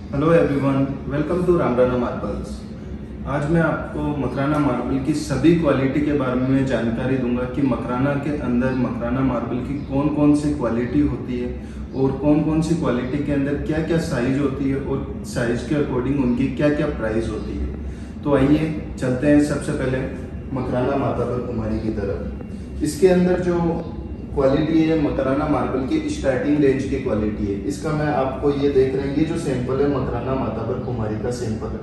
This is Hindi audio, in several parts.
Hello everyone, welcome to Ramrana marbles. आज मैं आपको मकराना मार्बल की सभी क्वालिटी के बारे में जानकारी दूंगा कि मकराना के अंदर मकराना मार्बल की कौन कौन सी क्वालिटी होती है और कौन कौन सी क्वालिटी के अंदर क्या क्या साइज होती है और साइज के अकॉर्डिंग उनकी क्या क्या प्राइस होती है। तो आइए चलते हैं सबसे पहले मकराना माताबर कुमारी की तरफ। इसके अंदर जो क्वालिटी है मकराना मार्बल की स्टार्टिंग रेंज की क्वालिटी है। इसका मैं आपको ये देख रहे हैं, ये जो सैंपल है मकराना माताबर कुमारी का सैंपल है।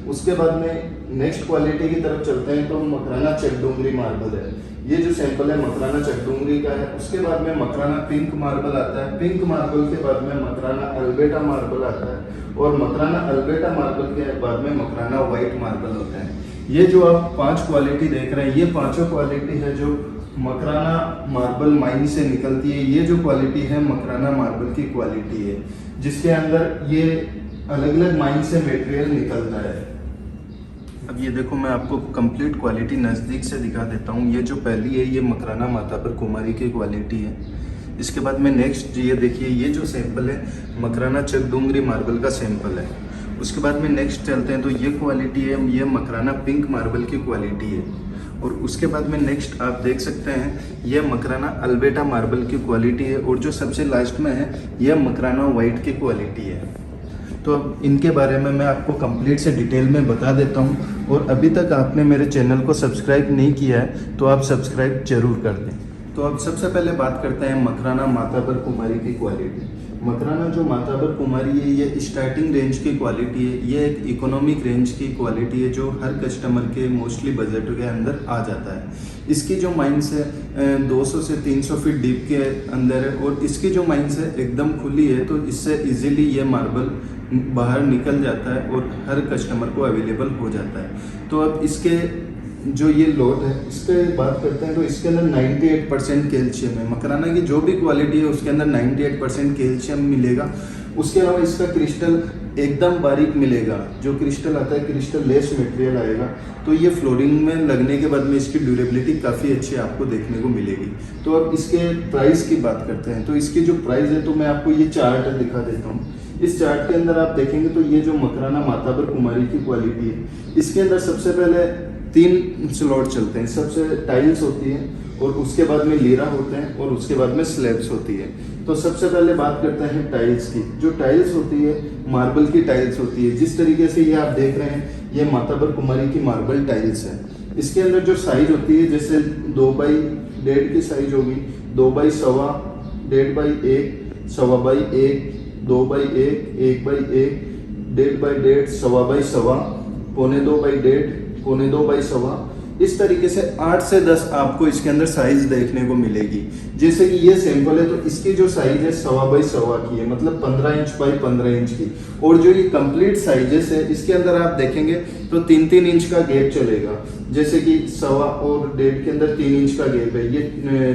उसके बाद में नेक्स्ट क्वालिटी की तरफ चलते हैं तो मकराना चकडूंगरी मार्बल है। ये जो सैंपल है मकराना चकडूंगरी का है। उसके बाद में मकराना पिंक मार्बल आता है। पिंक मार्बल के बाद में मकराना अल्बेटा मार्बल आता है और मकराना अल्बेटा मार्बल के बाद में मकराना व्हाइट मार्बल होता है। ये जो आप 5 क्वालिटी देख रहे हैं, ये पांचों क्वालिटी है जो मकराना मार्बल माइन से निकलती है। ये जो क्वालिटी है मकराना मार्बल की क्वालिटी है, जिसके अंदर ये अलग अलग माइन से मटेरियल निकलता है। अब ये देखो, मैं आपको कंप्लीट क्वालिटी नज़दीक से दिखा देता हूँ। ये जो पहली है ये मकराना माताबर कुमारी की क्वालिटी है। इसके बाद में नेक्स्ट ये देखिए, ये जो सैंपल है मकराना चकडूंगरी मार्बल का सैंपल है। उसके बाद में नेक्स्ट चलते हैं तो ये क्वालिटी है, ये मकराना पिंक मार्बल की क्वालिटी है। और उसके बाद में नेक्स्ट आप देख सकते हैं ये मकराना अल्बेटा मार्बल की क्वालिटी है। और जो सबसे लास्ट में है यह मकराना वाइट की क्वालिटी है। तो अब इनके बारे में मैं आपको कंप्लीट से डिटेल में बता देता हूँ। और अभी तक आपने मेरे चैनल को सब्सक्राइब नहीं किया है तो आप सब्सक्राइब जरूर कर दें। तो अब सबसे पहले बात करते हैं मकराना माताबर कुमारी की क्वालिटी। मकराना जो माताबर कुमारी है ये स्टार्टिंग रेंज की क्वालिटी है। ये एक इकोनॉमिक रेंज की क्वालिटी है जो हर कस्टमर के मोस्टली बजट के अंदर आ जाता है। इसकी जो माइंस है 200 से 300 फीट डीप के अंदर है और इसकी जो माइंस है एकदम खुली है, तो इससे इजीली ये मार्बल बाहर निकल जाता है और हर कस्टमर को अवेलेबल हो जाता है। तो अब इसके जो ये लोड है इसके बात करते हैं तो इसके अंदर 98% कैल्शियम है। मकराना की जो भी क्वालिटी है उसके अंदर 98% कैल्शियम मिलेगा। उसके अलावा इसका क्रिस्टल एकदम बारीक मिलेगा। जो क्रिस्टल आता है क्रिस्टल लेस मटेरियल आएगा। तो ये फ्लोरिंग में लगने के बाद में इसकी ड्यूरेबिलिटी काफ़ी अच्छी आपको देखने को मिलेगी। तो अब इसके प्राइस की बात करते हैं तो इसकी जो प्राइस है तो मैं आपको ये चार्ट दिखा देता हूँ। इस चार्ट के अंदर आप देखेंगे तो ये जो मकराना माताबर कुमारी की क्वालिटी है इसके अंदर सबसे पहले 3 स्लॉट चलते हैं। सबसे टाइल्स होती है और उसके बाद में लीरा होते हैं और उसके बाद में स्लैब्स होती है। तो सबसे पहले बात करते हैं टाइल्स की। जो टाइल्स होती है मार्बल की टाइल्स होती है। जिस तरीके से ये आप देख रहे हैं ये माताबर कुमारी की मार्बल टाइल्स है। इसके अंदर जो साइज होती है जैसे 2x1.5 की साइज होगी, 2x1.25, 1.5x1, 1.25x1, 2x1, 1x1, 1.5x1, 1.5x1, 2.5x1, 2.5x1, इस तरीके से 8 से 10 आपको इसके अंदर साइज देखने को मिलेगी। जैसे कि ये सैंपल है तो इसकी जो साइज है 1.25x1 की है, मतलब 15 इंच बाई 15 इंच की। और जो ये कंप्लीट साइजेस है इसके अंदर आप देखेंगे तो 3-3 इंच का गैप चलेगा। जैसे कि 1.25 और 1.5 के अंदर 3 इंच का गैप है। ये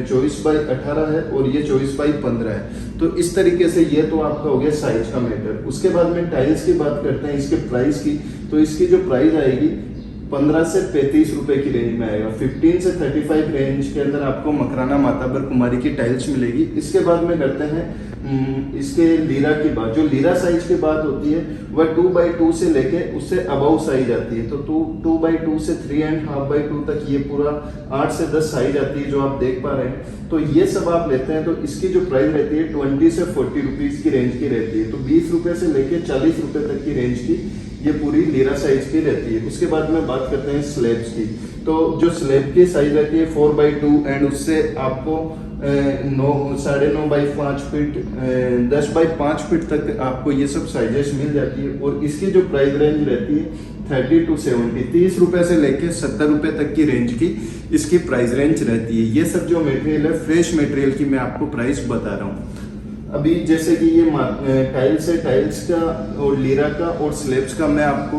24x18 है और ये 24x15 है। तो इस तरीके से ये तो आपका हो गया साइज का मैटर। उसके बाद में टाइल्स की बात करते हैं इसके प्राइस की। तो इसकी जो प्राइस आएगी 15 से 35 रुपए की रेंज में आएगा। 15 से 35 रेंज के अंदर आपको मकराना माताबर कुमारी की टाइल्स मिलेगी। इसके बाद में करते हैं इसके लीरा की बात। जो लीरा साइज की बात होती है वह 2x2 से लेके उससे अबव साइज आती है। तो 2x2 से 3.5x2 तक ये पूरा 8 से 10 साइज आती है जो आप देख पा रहे हैं। तो ये सब आप लेते हैं तो इसकी जो प्राइस रहती है 20 से 40 रुपीज की रेंज की रहती है। तो 20 रुपए से लेके 40 रुपए तक की रेंज की ये पूरी लीरा साइज की रहती है। उसके बाद में बात करते हैं स्लैब्स की। तो जो स्लैब की साइज रहती है 4x2 एंड उससे आपको 9.5 फीट 10x5 फीट तक आपको ये सब साइजेस मिल जाती है। और इसकी जो प्राइस रेंज रहती है 30 to 70, 30 रुपए से लेके 70 रुपए तक की रेंज की इसकी प्राइस रेंज रहती है। ये सब जो मटेरियल है फ्रेश मटेरियल की मैं आपको प्राइस बता रहा हूँ। अभी जैसे कि ये टाइल्स है, टाइल्स का और लीरा का और स्लैब्स का मैं आपको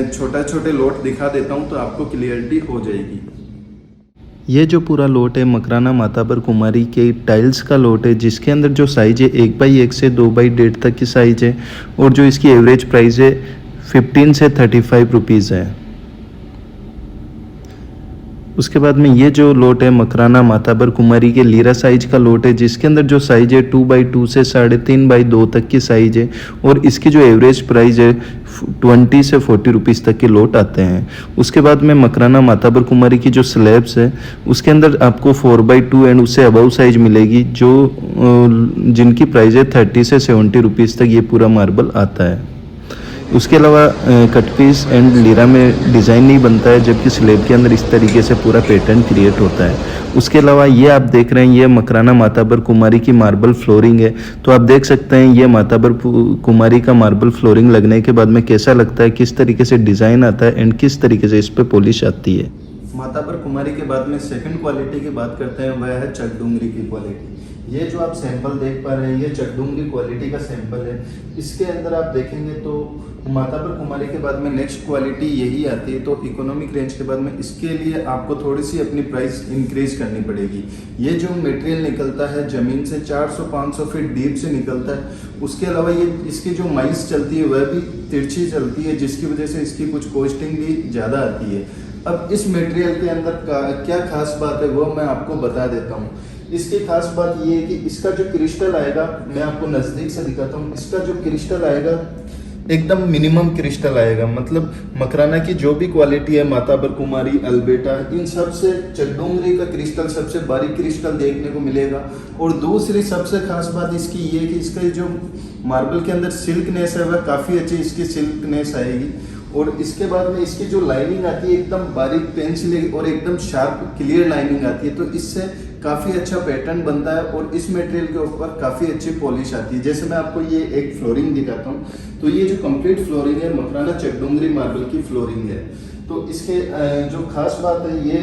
छोटा छोटे लोट दिखा देता हूँ तो आपको क्लियरिटी हो जाएगी। ये जो पूरा लोट है मकराना माताबर कुमारी के टाइल्स का लोट है, जिसके अंदर जो साइज है 1x1 से 2x1.5 तक की साइज है। और जो इसकी एवरेज प्राइस है 15 से 35 रुपीज़ है। उसके बाद में ये जो लोट है मकराना माताबर कुमारी के लीरा साइज का लोट है, जिसके अंदर जो साइज है 2x2 से 3.5x2 तक की साइज है, और इसकी जो एवरेज प्राइस है 20 से 40 रुपीज़ तक के लोट आते हैं। उसके बाद में मकराना माताबर कुमारी की जो स्लैब्स है उसके अंदर आपको 4x2 एंड उससे अबव साइज मिलेगी, जो जिनकी प्राइस है 30 से 70 रुपीज़ तक ये पूरा मार्बल आता है। उसके अलावा कट पीस एंड लीरा में डिज़ाइन नहीं बनता है, जबकि स्लेब के अंदर इस तरीके से पूरा पैटर्न क्रिएट होता है। उसके अलावा ये आप देख रहे हैं ये मकराना माताबर कुमारी की मार्बल फ्लोरिंग है। तो आप देख सकते हैं ये माताबर कुमारी का मार्बल फ्लोरिंग लगने के बाद में कैसा लगता है, किस तरीके से डिज़ाइन आता है एंड किस तरीके से इस पर पॉलिश आती है। माताबर कुमारी के बाद में सेकंड क्वालिटी की बात करते हैं, वह है चकडुंगरी की क्वालिटी। ये जो आप सैंपल देख पा रहे हैं ये चकडुंगरी क्वालिटी का सैंपल है। इसके अंदर आप देखेंगे तो माताबर कुमारी के बाद में नेक्स्ट क्वालिटी यही आती है। तो इकोनॉमिक रेंज के बाद में इसके लिए आपको थोड़ी सी अपनी प्राइस इंक्रीज करनी पड़ेगी। ये जो मटेरियल निकलता है ज़मीन से 400-500 फीट डीप से निकलता है। उसके अलावा ये इसकी जो माइस चलती है वह भी तिरछी चलती है, जिसकी वजह से इसकी कुछ कॉस्टिंग भी ज़्यादा आती है। अब इस मटेरियल के अंदर क्या खास बात है वो मैं आपको बता देता हूँ। इसकी खास बात ये है कि इसका जो क्रिस्टल आएगा, मैं आपको नज़दीक से दिखाता हूँ। इसका जो क्रिस्टल आएगा एकदम मिनिमम क्रिस्टल आएगा। मतलब मकराना की जो भी क्वालिटी है माताबर कुमारी, अल्बेटा, इन सब से चकडुंगरी का क्रिस्टल सबसे बारीक क्रिस्टल देखने को मिलेगा। और दूसरी सबसे खास बात इसकी ये कि इसका जो मार्बल के अंदर सिल्कनेस है वह काफ़ी अच्छी इसकी सिल्कनेस आएगी। और इसके बाद में इसकी जो लाइनिंग आती है एकदम बारीक पेंसिल और एकदम शार्प क्लियर लाइनिंग आती है। तो इससे काफ़ी अच्छा पैटर्न बनता है और इस मटेरियल के ऊपर काफ़ी अच्छी पॉलिश आती है। जैसे मैं आपको ये एक फ्लोरिंग दिखाता हूँ, तो ये जो कंप्लीट फ्लोरिंग है मकराना चकडुंगरी मार्बल की फ्लोरिंग है। तो इसके जो खास बात है ये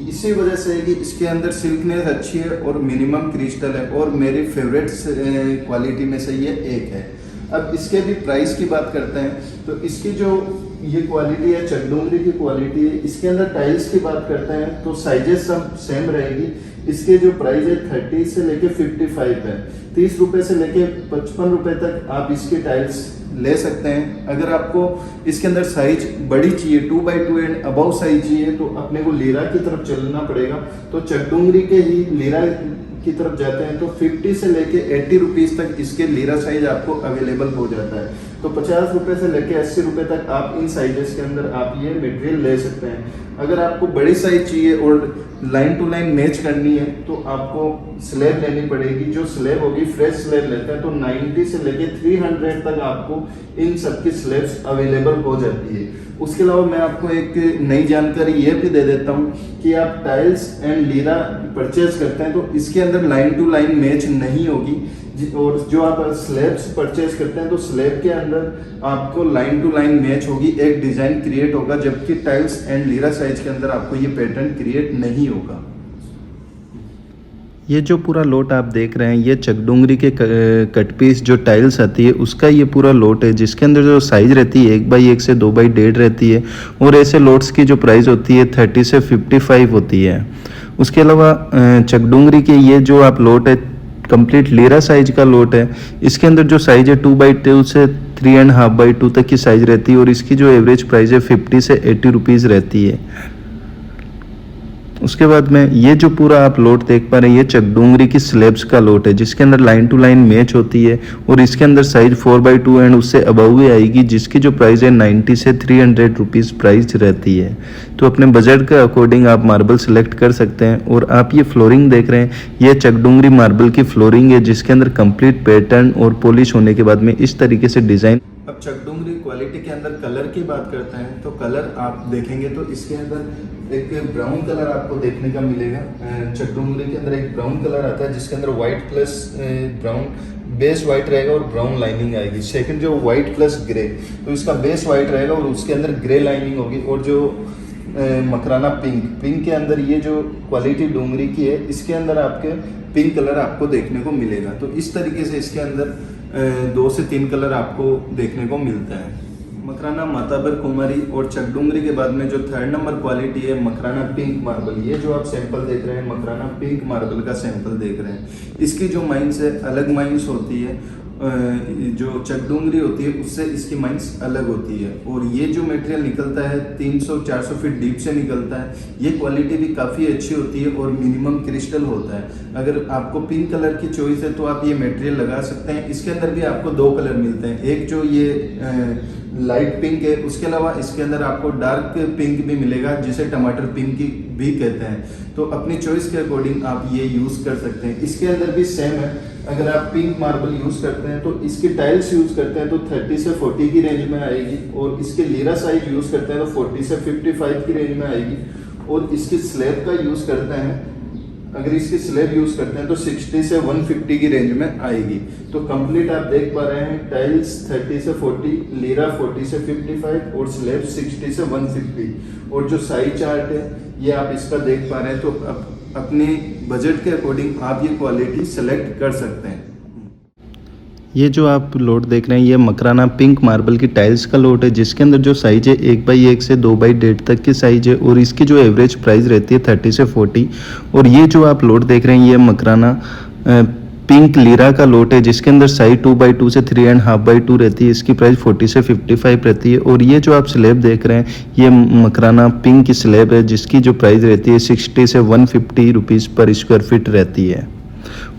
इसी वजह से है कि इसके अंदर सिल्कनेस अच्छी है और मिनिमम क्रिस्टल है, और मेरी फेवरेट क्वालिटी में से ये एक है। अब इसके भी प्राइस की बात करते हैं, तो इसकी जो ये क्वालिटी है चकडुंगरी की क्वालिटी है। इसके अंदर टाइल्स की बात करते हैं तो साइजेस सब सेम रहेगी। इसके जो प्राइस है 30 से लेके 55 है। 30 रुपये से लेके 55 रुपये तक आप इसकी टाइल्स ले सकते हैं। अगर आपको इसके अंदर साइज बड़ी चाहिए 2x2 एंड अबव साइज चाहिए तो अपने को लीरा की तरफ चलना पड़ेगा। तो चकडुंगरी के ही लीरा की तरफ जाते हैं तो 50 से लेके 80 रुपीज़ तक इसके लीरा साइज आपको अवेलेबल हो जाता है। तो 50 रुपये से लेके 80 रुपये तक आप इन साइजेस के अंदर आप ये मटेरियल ले सकते हैं। अगर आपको बड़ी साइज चाहिए और लाइन टू लाइन मैच करनी है तो आपको स्लैब लेनी पड़ेगी। जो स्लैब होगी फ्रेश स्लैब लेते हैं तो 90 से लेके 300 तक आपको इन सब की स्लैब्स अवेलेबल हो जाती है। उसके अलावा मैं आपको एक नई जानकारी ये भी दे देता हूँ कि आप टाइल्स एंड लीरा परचेज करते हैं तो इसके अंदर लाइन टू लाइन मैच नहीं होगी। और जो आप स्लैब्स परचेज करते हैं तो स्लैब के अंदर आपको लाइन टू लाइन मैच होगी, एक डिज़ाइन क्रिएट होगा, जबकि टाइल्स एंड लीरा साइज के अंदर आपको ये पैटर्न क्रिएट नहीं होगा। ये जो पूरा लोट आप देख रहे हैं ये चकडुंगरी के कट पीस जो टाइल्स आती है उसका ये पूरा लोट है, जिसके अंदर जो साइज रहती है 1x1 से 2x1.5 रहती है। और ऐसे लोट्स की जो प्राइस होती है 30 से 55 होती है। उसके अलावा चकडुंगरी के ये जो आप लोट है कंप्लीट लीरा साइज का लोट है। इसके अंदर जो साइज है 2x2 से 3.5x2 तक की साइज रहती है और इसकी जो एवरेज प्राइस है 50 से 80 रुपीज़ रहती है। उसके बाद में ये जो पूरा आप लोट देख पा रहे हैं ये चकडुंगरी की स्लैब्स का लोट है, जिसके अंदर लाइन टू लाइन मैच होती है और इसके अंदर साइज 4x2 एंड उससे अबव ही आएगी, जिसकी जो प्राइस है 90 से 300 रुपीज़ प्राइस रहती है। तो अपने बजट के अकॉर्डिंग आप मार्बल सेलेक्ट कर सकते हैं। और आप ये फ्लोरिंग देख रहे हैं ये चकडुंगरी मार्बल की फ्लोरिंग है, जिसके अंदर कंप्लीट पैटर्न और पॉलिश होने के बाद में इस तरीके से डिज़ाइन। अब चकडुंगरी क्वालिटी के अंदर कलर की बात करते हैं तो कलर आप देखेंगे तो इसके अंदर एक ब्राउन कलर आपको देखने का मिलेगा। चकडुंगरी के अंदर एक ब्राउन कलर आता है जिसके अंदर white plus brown, base white रहेगा और ब्राउन लाइनिंग आएगी। सेकंड जो व्हाइट प्लस ग्रे, तो इसका बेस व्हाइट रहेगा और उसके अंदर ग्रे लाइनिंग होगी। और जो मकराना पिंक के अंदर ये जो क्वालिटी डुंगरी की है इसके अंदर आपके पिंक कलर आपको देखने को मिलेगा। तो इस तरीके से इसके अंदर 2 से 3 कलर आपको देखने को मिलता है। मकराना माताबर कुमारी और चकडुंगरी के बाद में जो 3rd नंबर क्वालिटी है मकराना पिंक मार्बल। ये जो आप सैंपल देख रहे हैं मकराना पिंक मार्बल का सैंपल देख रहे हैं। इसकी जो माइंस है अलग माइंस होती है जो चकडूंगरी होती है उससे इसकी माइंस अलग होती है। और ये जो मटेरियल निकलता है 300-400 फीट डीप से निकलता है। ये क्वालिटी भी काफ़ी अच्छी होती है और मिनिमम क्रिस्टल होता है। अगर आपको पिंक कलर की चॉइस है तो आप ये मटेरियल लगा सकते हैं। इसके अंदर भी आपको 2 कलर मिलते हैं, एक जो ये लाइट पिंक है, उसके अलावा इसके अंदर आपको डार्क पिंक भी मिलेगा जिसे टमाटर पिंक भी कहते हैं। तो अपनी चॉइस के अकॉर्डिंग आप ये यूज़ कर सकते हैं। इसके अंदर भी सेम है, अगर आप पिंक मार्बल यूज़ करते हैं तो इसकी टाइल्स यूज़ करते हैं तो 30 से 40 की रेंज में आएगी, और इसके लीरा साइज यूज़ करते हैं तो 40 से 55 की रेंज में आएगी। और इसकी स्लैब का यूज़ करते हैं, अगर इसकी स्लैब यूज़ करते हैं तो 60 से 150 की रेंज में आएगी। तो कंप्लीट आप देख पा रहे हैं, टाइल्स 30 से 40, लीरा 40 से 55 और स्लैब 60 से 150। और जो साइज चार्ट है ये आप इसका देख पा रहे हैं। तो अपने बजट के अकॉर्डिंग आप ये क्वालिटी सेलेक्ट कर सकते हैं। ये जो आप लोट देख रहे हैं ये मकराना पिंक मार्बल की टाइल्स का लोट है, जिसके अंदर जो साइज है 1x1 से 2x1.5 तक की साइज है, और इसकी जो एवरेज प्राइस रहती है 30 से 40। और ये जो आप लोट देख रहे हैं ये मकराना पिंक लीरा का लोट है, जिसके अंदर साइज 2x2 से 3.5x2 रहती है। इसकी प्राइस 40 से 55 रहती है। और ये जो आप स्लैब देख रहे हैं ये मकराना पिंक की स्लैब है, जिसकी जो प्राइस रहती है 60 से 150 रुपीज़ पर स्क्वायर फीट रहती है।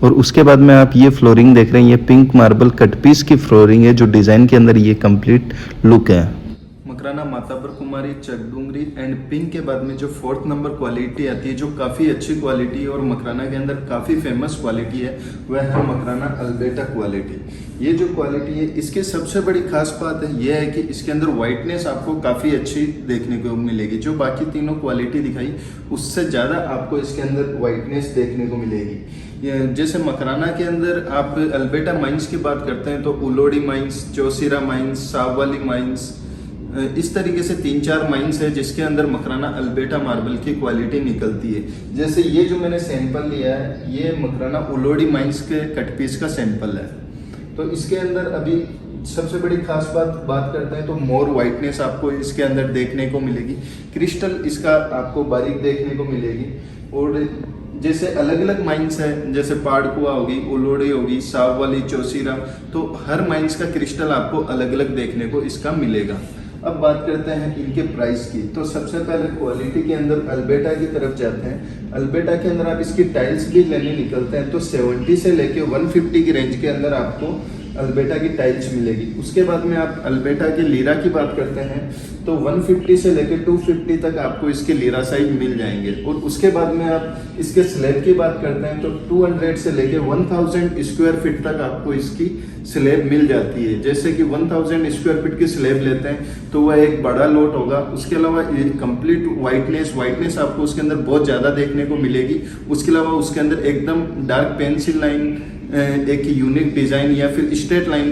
और उसके बाद में आप ये फ्लोरिंग देख रहे हैं, ये पिंक मार्बल कट पीस की फ्लोरिंग है, जो डिज़ाइन के अंदर ये कंप्लीट लुक है। मकराना माताबर कुमारी चकडूंगरी एंड पिंक के बाद में जो 4th नंबर क्वालिटी आती है, जो काफ़ी अच्छी क्वालिटी है और मकराना के अंदर काफ़ी फेमस क्वालिटी है, वह है मकराना अल्बेटा क्वालिटी। ये जो क्वालिटी है इसकी सबसे बड़ी खास बात है यह है कि इसके अंदर वाइटनेस आपको काफ़ी अच्छी देखने को मिलेगी। जो बाकी तीनों क्वालिटी दिखाई उससे ज़्यादा आपको इसके अंदर वाइटनेस देखने को मिलेगी। जैसे मकराना के अंदर आप अल्बेटा माइंस की बात करते हैं तो उलोड़ी माइंस, चौसीरा माइंस, साववाली माइंस, इस तरीके से 3-4 माइंस है जिसके अंदर मकराना अल्बेटा मार्बल की क्वालिटी निकलती है। जैसे ये जो मैंने सैंपल लिया है ये मकराना उलोड़ी माइंस के कट पीस का सैंपल है। तो इसके अंदर अभी सबसे बड़ी खास बात करते हैं तो मोर वाइटनेस आपको इसके अंदर देखने को मिलेगी। क्रिस्टल इसका आपको बारीक देखने को मिलेगी। और जैसे अलग अलग माइंस है, जैसे पाड़कुआ होगी, उलोड़ी होगी, साववाली, चौसीरा, तो हर माइंस का क्रिस्टल आपको अलग अलग देखने को इसका मिलेगा। अब बात करते हैं इनके प्राइस की। तो सबसे पहले क्वालिटी के अंदर अल्बेटा की तरफ जाते हैं। अल्बेटा के अंदर आप इसकी टाइल्स भी लेने निकलते हैं तो 70 से लेके 150 की रेंज के अंदर आपको अल्बेटा की टाइल्स मिलेगी। उसके बाद में आप अल्बेटा के लीरा की बात करते हैं तो 150 से लेके 250 तक आपको इसके लीरा साइज मिल जाएंगे। और उसके बाद में आप इसके स्लैब की बात करते हैं तो 200 से लेके 1000 स्क्वायर फीट तक आपको इसकी स्लैब मिल जाती है। जैसे कि 1000 स्क्वायर फीट की स्लैब लेते हैं तो वह एक बड़ा लोट होगा। उसके अलावा ये कंप्लीट वाइटनेस आपको उसके अंदर बहुत ज़्यादा देखने को मिलेगी। उसके अलावा उसके अंदर एकदम डार्क पेंसिल लाइन, एक यूनिक डिज़ाइन या फिर स्ट्रेट लाइन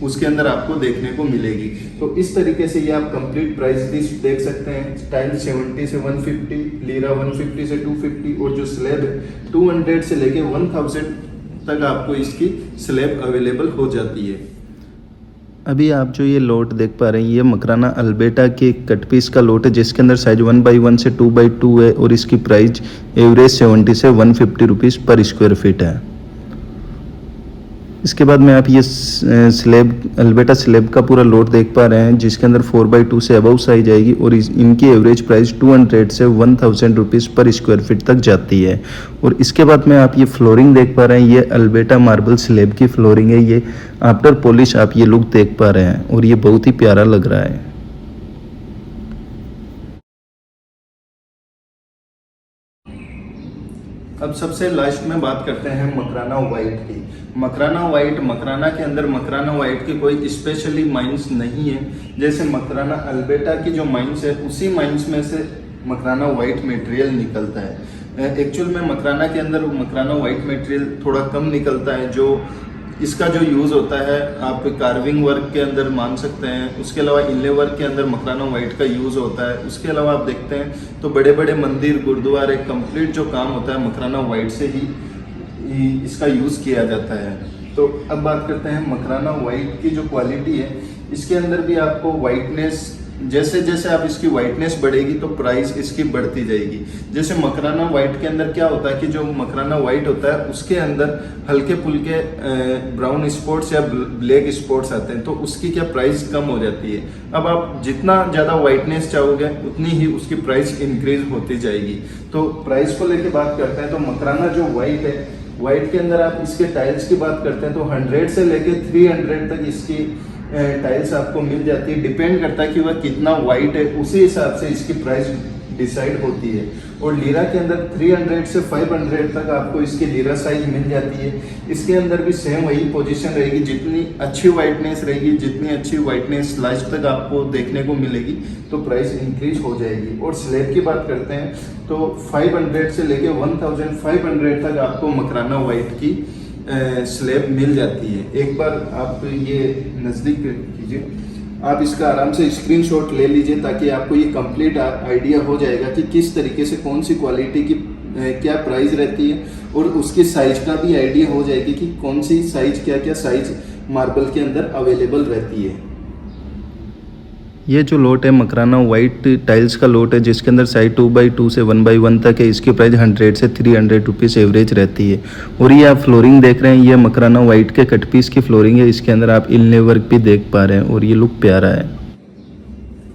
उसके अंदर आपको देखने को मिलेगी। तो इस तरीके से ये आप कंप्लीट प्राइस लिस्ट देख सकते हैं। टाइल 70 से 150, लीरा 150 से 250 और जो स्लैब है 200 से लेके 1000 तक आपको इसकी स्लैब अवेलेबल हो जाती है। अभी आप जो ये लोट देख पा रहे हैं ये मकराना अल्बेटा के कट पीस का लोट है, जिसके अंदर साइज 1x1 से 2x2 है, और इसकी प्राइस एवरेज 70 से 150 रुपीज़ पर स्क्वायर फीट है। इसके बाद में आप ये स्लैब अल्बेटा स्लैब का पूरा लोट देख पा रहे हैं, जिसके अंदर 4x2 से अबव साइज आएगी, और इनकी एवरेज प्राइस 200 से 1000 रुपीज़ पर स्क्वायर फीट तक जाती है। और इसके बाद में आप ये फ्लोरिंग देख पा रहे हैं, ये अल्बेटा मार्बल स्लैब की फ्लोरिंग है। ये आफ्टर पॉलिश आप ये लुक देख पा रहे हैं और ये बहुत ही प्यारा लग रहा है। अब सबसे लास्ट में बात करते हैं मकराना वाइट की। मकराना के अंदर मकराना वाइट की कोई स्पेशली माइंस नहीं है। जैसे मकराना अल्बेटा की जो माइंस है उसी माइंस में से मकराना वाइट मटेरियल निकलता है। एक्चुअल में मकराना के अंदर मकराना वाइट मटेरियल थोड़ा कम निकलता है। जो इसका जो यूज़ होता है आप कार्विंग वर्क के अंदर मान सकते हैं। उसके अलावा इनले वर्क के अंदर मकराना वाइट का यूज़ होता है। उसके अलावा आप देखते हैं तो बड़े बड़े मंदिर, गुरुद्वारे, कंप्लीट जो काम होता है मकराना वाइट से ही इसका यूज़ किया जाता है। तो अब बात करते हैं मकराना वाइट की जो क्वालिटी है, इसके अंदर भी आपको वाइटनेस जैसे जैसे आप इसकी वाइटनेस बढ़ेगी तो प्राइस इसकी बढ़ती जाएगी। जैसे मकराना वाइट के अंदर क्या होता है कि जो मकराना वाइट होता है उसके अंदर हल्के फुल्के ब्राउन स्पॉट्स या ब्लैक स्पॉट्स आते हैं, तो उसकी क्या प्राइस कम हो जाती है। अब आप जितना ज़्यादा वाइटनेस चाहोगे उतनी ही उसकी प्राइस इंक्रीज होती जाएगी। तो प्राइस को लेके बात करते हैं तो मकराना जो वाइट है, वाइट के अंदर आप इसके टाइल्स की बात करते हैं तो 100 से लेके 300 तक इसकी टाइल्स आपको मिल जाती है। डिपेंड करता है कि वह कितना वाइट है, उसी हिसाब से इसकी प्राइस डिसाइड होती है। और लीरा के अंदर 300 से 500 तक आपको इसकी लीरा साइज मिल जाती है। इसके अंदर भी सेम वही पोजीशन रहेगी, जितनी अच्छी वाइटनेस रहेगी, जितनी अच्छी वाइटनेस लास्ट तक आपको देखने को मिलेगी तो प्राइस इंक्रीज हो जाएगी। और स्लैब की बात करते हैं तो 500 से लेके 1500 तक आपको मकराना वाइट की स्लैब मिल जाती है। एक बार आप ये नज़दीक कीजिए, आप इसका आराम से स्क्रीनशॉट ले लीजिए ताकि आपको ये कंप्लीट आइडिया हो जाएगा कि किस तरीके से कौन सी क्वालिटी की क्या प्राइस रहती है, और उसकी साइज का भी आइडिया हो जाएगी कि कौन सी साइज क्या क्या साइज मार्बल के अंदर अवेलेबल रहती है। ये जो लोट है मकराना वाइट टाइल्स का लोट है, जिसके अंदर साइज 2x2 से 1x1 तक है। इसकी प्राइस 100 से 300 रुपीज़ एवरेज रहती है। और ये आप फ्लोरिंग देख रहे हैं, ये मकराना वाइट के कट पीस की फ्लोरिंग है। इसके अंदर आप इनले वर्क भी देख पा रहे हैं और ये लुक प्यारा है।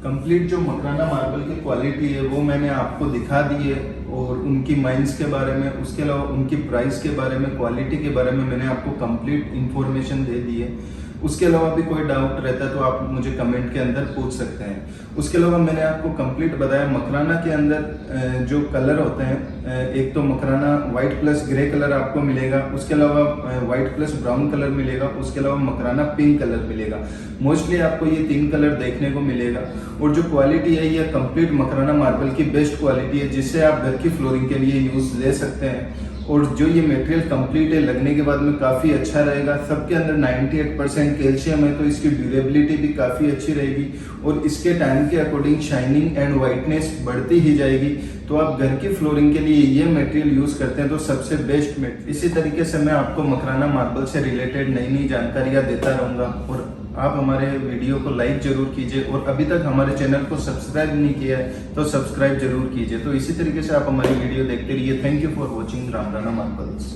कंप्लीट जो मकराना मार्बल की क्वालिटी है वो मैंने आपको दिखा दी है, और उनकी माइंस के बारे में, उसके अलावा उनकी प्राइस के बारे में, क्वालिटी के बारे में मैंने आपको कंप्लीट इंफॉर्मेशन दे दी है। उसके अलावा भी कोई डाउट रहता है तो आप मुझे कमेंट के अंदर पूछ सकते हैं। उसके अलावा मैंने आपको कंप्लीट बताया मकराना के अंदर जो कलर होते हैं, एक तो Makrana white plus grey colour आपको मिलेगा, उसके अलावा वाइट प्लस ब्राउन कलर मिलेगा, उसके अलावा मकराना पिंक कलर मिलेगा। मोस्टली आपको ये 3 कलर देखने को मिलेगा। और जो क्वालिटी है ये कंप्लीट मकराना मार्बल की बेस्ट क्वालिटी है, जिससे आप घर की फ्लोरिंग के लिए यूज ले सकते हैं। और जो ये मटेरियल कंप्लीट है, लगने के बाद में काफ़ी अच्छा रहेगा। सबके अंदर 98% कैल्शियम है, तो इसकी ड्यूरेबिलिटी भी काफ़ी अच्छी रहेगी और इसके टाइम के अकॉर्डिंग शाइनिंग एंड वाइटनेस बढ़ती ही जाएगी। तो आप घर की फ्लोरिंग के लिए ये मटेरियल यूज़ करते हैं तो सबसे बेस्ट मटेरियल। इसी तरीके से मैं आपको मकराना मार्बल से रिलेटेड नई नई जानकारियाँ देता रहूँगा। और आप हमारे वीडियो को लाइक जरूर कीजिए, और अभी तक हमारे चैनल को सब्सक्राइब नहीं किया है तो सब्सक्राइब जरूर कीजिए। तो इसी तरीके से आप हमारी वीडियो देखते रहिए। Thank you for watching Ramrana marbles.